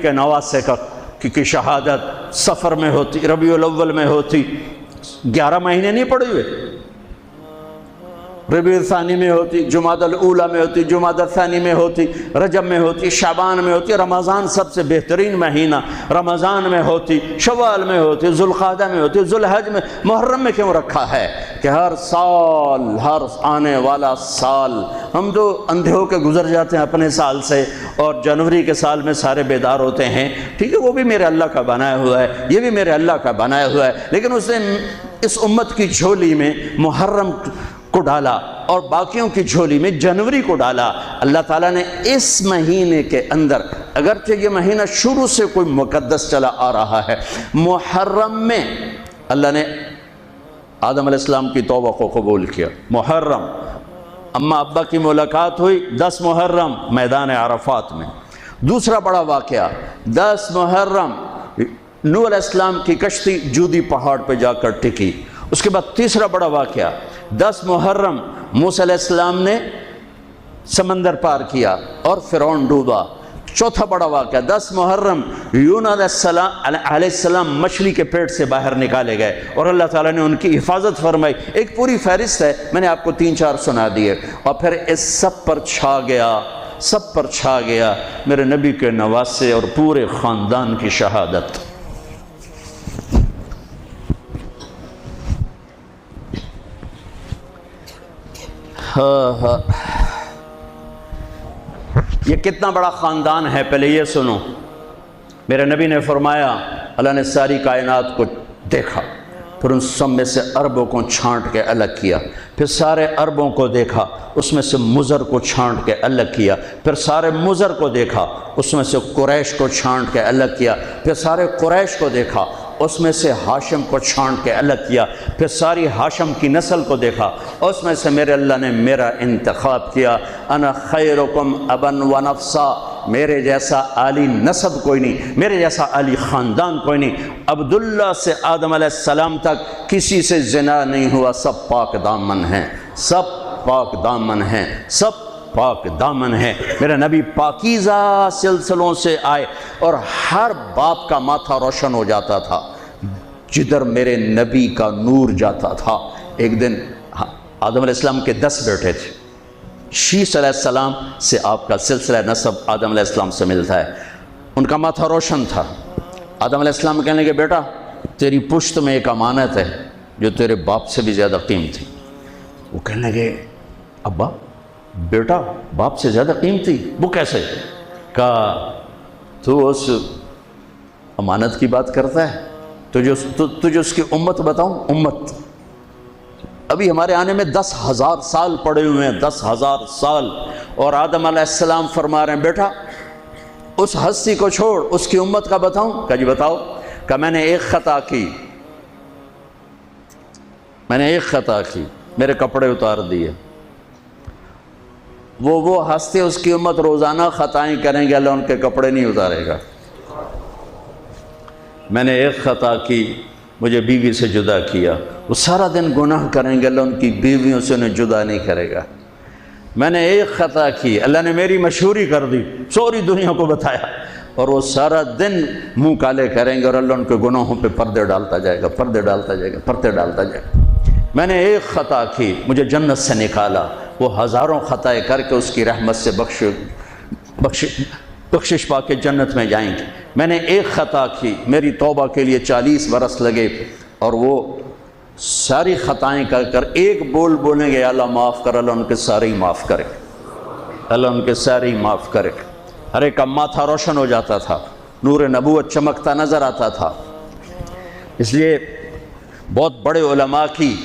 کے نواسے کی شہادت سفر میں ہوتی، ربیع الاول میں ہوتی، 11 مہینے نہیں پڑے ہوئے، ربیع الثانی میں ہوتی، جمادی الاولی میں ہوتی، جمادی الثانی میں ہوتی، رجب میں ہوتی، شعبان میں ہوتی، رمضان سب سے بہترین مہینہ رمضان میں ہوتی، شوال میں ہوتی، ذوالقعدہ میں ہوتی، ذوالحج میں، محرم میں کیوں رکھا ہے کہ ہر سال، ہر آنے والا سال ہم تو اندھے ہو کے گزر جاتے ہیں اپنے سال سے، اور جنوری کے سال میں سارے بیدار ہوتے ہیں، ٹھیک ہے، وہ بھی میرے اللہ کا بنایا ہوا ہے، یہ بھی میرے اللہ کا بنایا ہوا ہے، لیکن اس نے اس امت کی جھولی میں محرم کو ڈالا اور باقیوں کی جھولی میں جنوری کو ڈالا۔ اللہ تعالیٰ نے اس مہینے کے اندر، اگرچہ یہ مہینہ شروع سے کوئی مقدس چلا آ رہا ہے، محرم میں اللہ نے آدم علیہ السلام کی توبہ کو قبول کیا۔ محرم، اماں ابا کی ملاقات ہوئی 10 محرم میدان عرفات میں۔ دوسرا بڑا واقعہ 10 محرم نوح علیہ السلام کی کشتی جودی پہاڑ پہ جا کر ٹکی۔ اس کے بعد تیسرا بڑا واقعہ 10 محرم موسیٰ علیہ السلام نے سمندر پار کیا اور فرعون ڈوبا۔ چوتھا بڑا واقعہ 10 محرم یونس علیہ السلام مچھلی کے پیٹ سے باہر نکالے گئے اور اللہ تعالیٰ نے ان کی حفاظت فرمائی۔ ایک پوری فہرست ہے، میں نے آپ کو 3-4 سنا دیے، اور پھر اس سب پر چھا گیا میرے نبی کے نواسے اور پورے خاندان کی شہادت۔ یہ کتنا بڑا خاندان ہے، پہلے یہ سنو۔ میرے نبی نے فرمایا، اللہ نے ساری کائنات کو دیکھا، پھر ان سب میں سے عربوں کو چھانٹ کے الگ کیا، پھر سارے عربوں کو دیکھا، اس میں سے مضر کو چھانٹ کے الگ کیا، پھر سارے مضر کو دیکھا، اس میں سے قریش کو چھانٹ کے الگ کیا، پھر سارے قریش کو دیکھا، اس میں سے ہاشم کو چھانٹ کے الگ کیا، پھر ساری ہاشم کی نسل کو دیکھا، اس میں سے میرے اللہ نے میرا انتخاب کیا۔ انا خیرکم ابا و نفسا، میرے جیسا عالی نسب کوئی نہیں، میرے جیسا عالی خاندان کوئی نہیں۔ عبداللہ سے آدم علیہ السلام تک کسی سے زنا نہیں ہوا، سب پاک دامن ہیں، سب پاک دامن ہیں، سب پاک دامن ہے۔ میرے نبی پاکیزہ سلسلوں سے آئے اور ہر باپ کا ماتھا روشن ہو جاتا تھا جدھر میرے نبی کا نور جاتا تھا۔ ایک دن آدم علیہ السلام کے 10 بیٹے تھے، شیث علیہ السلام سے آپ کا سلسلہ نسب آدم علیہ السلام سے ملتا ہے، ان کا ماتھا روشن تھا۔ آدم علیہ السلام کہنے لگے، بیٹا تیری پشت میں ایک امانت ہے جو تیرے باپ سے بھی زیادہ قیمتی۔ وہ کہنے لگے، ابا بیٹا باپ سے زیادہ قیمتی، وہ کیسے؟ کہا تو اس امانت کی بات کرتا ہے، تجھے اس کی امت بتاؤں؟ امت ابھی ہمارے آنے میں 10,000 سال پڑے ہوئے ہیں، 10,000 سال، اور آدم علیہ السلام فرما رہے ہیں، بیٹا اس ہستی کو چھوڑ، اس کی امت کا بتاؤں؟ کہا جی بتاؤ۔ کہا میں نے ایک خطا کی، میرے کپڑے اتار دیے۔ وہ ہستے اس کی امت روزانہ خطائیں کریں گے، اللہ ان کے کپڑے نہیں اتارے گا۔ میں نے ایک خطا کی، مجھے بیوی سے جدا کیا، وہ سارا دن گناہ کریں گے، اللہ ان کی بیویوں سے انہیں جدا نہیں کرے گا۔ میں نے ایک خطا کی، اللہ نے میری مشہوری کر دی، سوری دنیا کو بتایا، اور وہ سارا دن منہ کالے کریں گے اور اللہ ان کے گناہوں پہ پردے ڈالتا جائے گا، پردے ڈالتا جائے گا، پردے ڈالتا جائے گا۔ میں نے ایک خطا کی، مجھے جنت سے نکالا، وہ ہزاروں خطائیں کر کے اس کی رحمت سے بخشش پا کے جنت میں جائیں گے۔ میں نے ایک خطا کی، میری توبہ کے لیے 40 برس لگے، اور وہ ساری خطائیں کر کر ایک بول بولیں گے، اللہ معاف کر، اللہ ان کے سارے ہی معاف کرے، اللہ ان کے سارے ہی معاف کرے۔ ہر ایک کا ماتھا روشن ہو جاتا تھا، نور نبوت چمکتا نظر آتا تھا۔ اس لیے بہت بڑے علماء کی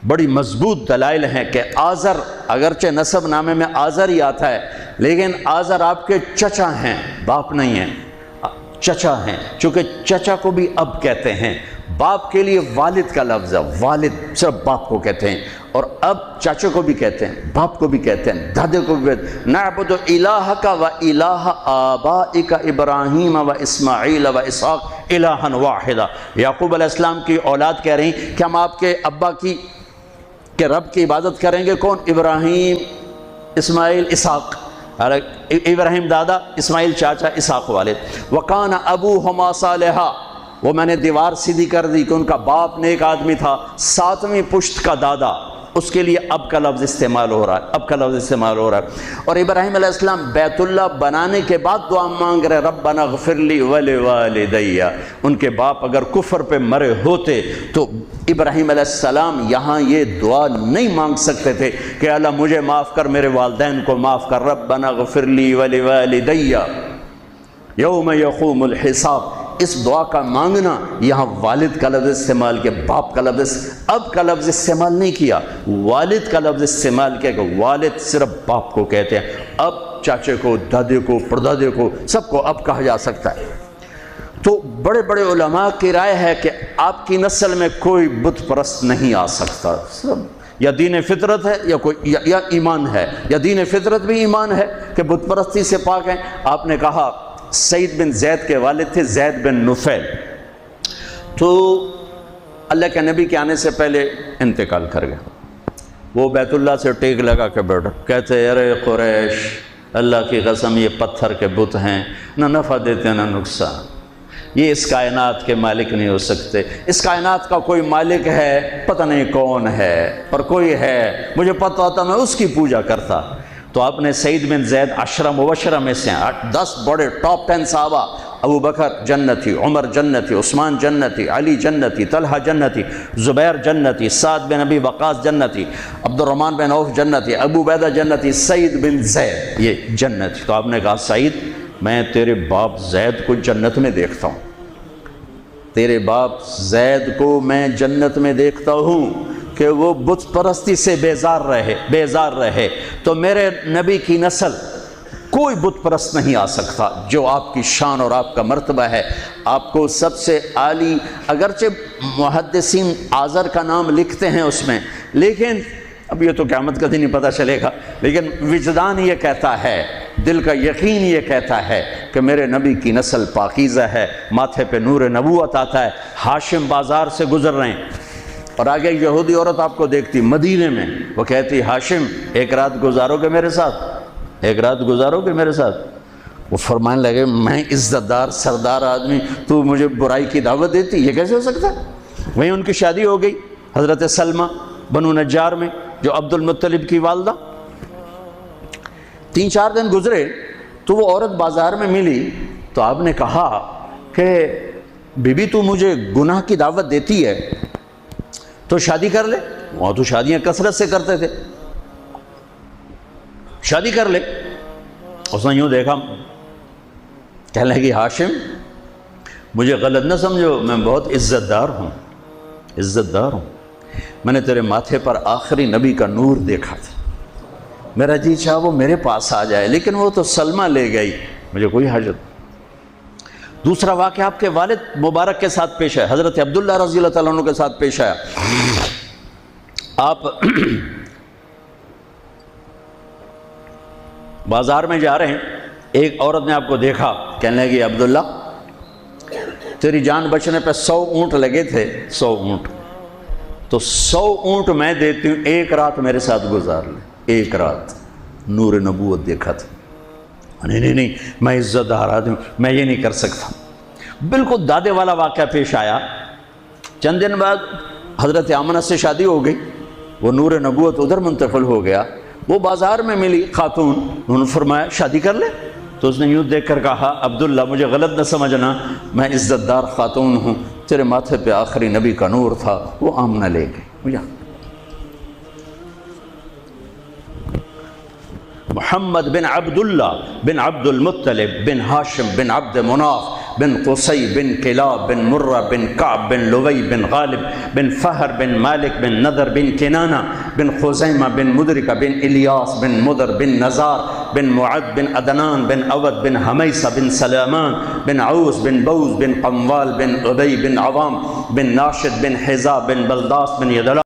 بڑی مضبوط دلائل ہیں کہ آزر، اگرچہ نسب نامے میں آزر ہی آتا ہے، لیکن آزر آپ کے چچا ہیں، باپ نہیں ہیں، چچا ہیں، چونکہ چچا کو بھی اب کہتے ہیں۔ باپ کے لیے والد کا لفظ ہے، والد صرف باپ کو کہتے ہیں، اور اب چاچے کو بھی کہتے ہیں، باپ کو بھی کہتے ہیں، دادے کو بھی کہتے ہیں۔ نعبد الہک و الہ آبائک ابراہیم و اسماعیل و اسحاق الہا واحدا۔ یعقوب علیہ السلام کی اولاد کہہ رہی ہیں کہ ہم آپ کے ابا کے رب کی عبادت کریں گے، کون؟ ابراہیم، اسماعیل، اسحاق۔ ابراہیم دادا، اسماعیل چاچا، اسحاق والد۔ وکان ابوہما صالحا، وہ میں نے دیوار سیدھی کر دی کہ ان کا باپ نیک آدمی تھا، ساتویں پشت کا دادا، اس کے لیے اب کا لفظ استعمال ہو رہا ہے، اب کا لفظ استعمال ہو رہا ہے۔ اور ابراہیم علیہ السلام بیت اللہ بنانے کے بعد دعا مانگ رہے ربنا اغفر لی ولوالدی۔ ان کے باپ اگر کفر پہ مرے ہوتے تو ابراہیم علیہ السلام یہاں یہ دعا نہیں مانگ سکتے تھے کہ اللہ مجھے معاف کر، میرے والدین کو معاف کر، ربنا اغفر لی ولوالدی یوم یقوم الحساب۔ اس دعا کا مانگنا یہاں والد کا لفظ استعمال کیا، باپ کا لفظ، اب کا لفظ استعمال نہیں کیا، والد کا لفظ استعمال کیا کہ والد صرف باپ کو کہتے ہیں، اب چاچے کو، دادے کو، پردادے کو، سب کو اب کہا جا سکتا ہے۔ تو بڑے بڑے علماء کی رائے ہے کہ آپ کی نسل میں کوئی بت پرست نہیں آ سکتا، سب یا دین فطرت ہے یا ایمان ہے، یا دین فطرت بھی ایمان ہے کہ بت پرستی سے پاک ہیں۔ آپ نے کہا سعید بن زید کے والد تھے زید بن نفیل، تو اللہ کے نبی کے آنے سے پہلے انتقال کر گیا۔ وہ بیت اللہ سے ٹیک لگا کے بیٹھا، کہتے ارے قریش، اللہ کی قسم یہ پتھر کے بت ہیں، نہ نفع دیتے نہ نقصان، یہ اس کائنات کے مالک نہیں ہو سکتے، اس کائنات کا کوئی مالک ہے پتہ نہیں کون ہے، پر کوئی ہے مجھے پتہ ہوتا میں اس کی پوجا کرتا۔ تو آپ نے سعید بن زید عشرہ مبشرہ میں سے 10 بڑے ٹاپ 10 صحابہ، ابو بکر جنتی، عمر جنتی، عثمان جنتی، علی جنتی، طلحہ جنتی، زبیر جنتی، سعد بن ابی وقاص جنتی، عبد الرحمن بن عوف جنتی، ابو عبیدہ جنتی، سعید بن زید یہ جنتی۔ تو آپ نے کہا سعید میں تیرے باپ زید کو جنت میں دیکھتا ہوں، تیرے باپ زید کو میں جنت میں دیکھتا ہوں کہ وہ بت پرستی سے بیزار رہے، تو میرے نبی کی نسل کوئی بت پرست نہیں آ سکتا جو آپ کی شان اور آپ کا مرتبہ ہے۔ آپ کو سب سے عالی، اگرچہ محدثین آذر کا نام لکھتے ہیں اس میں، لیکن اب یہ تو قیامت کا دن ہی پتہ چلے گا، لیکن وجدان یہ کہتا ہے، دل کا یقین یہ کہتا ہے کہ میرے نبی کی نسل پاکیزہ ہے، ماتھے پہ نور نبوت آتا ہے۔ ہاشم بازار سے گزر رہے ہیں اور آگے یہودی عورت آپ کو دیکھتی مدینے میں، وہ کہتی ہاشم ایک رات گزارو گے میرے ساتھ، ایک رات گزارو گے میرے ساتھ؟ وہ فرمانے لگے میں عزت دار سردار آدمی، تو مجھے برائی کی دعوت دیتی، یہ کیسے ہو سکتا ہے؟ وہیں ان کی شادی ہو گئی حضرت سلمہ بنو نجار میں، جو عبد المطلب کی والدہ۔ 3-4 دن گزرے تو وہ عورت بازار میں ملی، تو آپ نے کہا کہ بی بی تو مجھے گناہ کی دعوت دیتی ہے تو شادی کر لے، وہاں تو شادیاں کثرت سے کرتے تھے، شادی کر لے۔ اس نے یوں دیکھا، کہنے لگی ہاشم مجھے غلط نہ سمجھو، میں بہت عزت دار ہوں، عزت دار ہوں، میں نے تیرے ماتھے پر آخری نبی کا نور دیکھا تھا، میرا جی چاہا وہ میرے پاس آ جائے، لیکن وہ تو سلمہ لے گئی، مجھے کوئی حاجت۔ دوسرا واقعہ آپ کے والد مبارک کے ساتھ پیش ہے، حضرت عبداللہ رضی اللہ تعالیٰ عنہ کے ساتھ پیش آیا۔ آپ بازار میں جا رہے ہیں، ایک عورت نے آپ کو دیکھا، کہنے لگی عبداللہ تیری جان بچنے پہ 100 اونٹ لگے تھے، 100 اونٹ، تو 100 اونٹ میں دیتی ہوں، ایک رات میرے ساتھ گزار لے، ایک رات۔ نور نبوت دیکھا تھا، نہیں میں عزت دار آدمی ہوں، میں یہ نہیں کر سکتا۔ بالکل دادے والا واقعہ پیش آیا۔ چند دن بعد حضرت آمنہ سے شادی ہو گئی، وہ نور نبوت ادھر منتقل ہو گیا۔ وہ بازار میں ملی خاتون، انہوں نے فرمایا شادی کر لے، تو اس نے یوں دیکھ کر کہا عبداللہ مجھے غلط نہ سمجھنا، میں عزت دار خاتون ہوں، تیرے ماتھے پہ آخری نبی کا نور تھا۔ وہ آمنہ لے گئی۔ محمد بن عبداللہ بن عبد المطلب بن ہاشم بن عبد مناف بن قصی بن کلاب بن مرہ بن کعب بن لوی بن غالب بن فہر بن مالک بن نضر بن کنانہ بن خزیمہ بن مدرکہ بن الیاس بن مدر بن نزار بن معد بن عدنان بن عود بن حمیسہ بن سلامان بن عوس بن بوز بن قموال بن عبی بن عوام بن ناشد بن حزا بن بلداس بن یدلا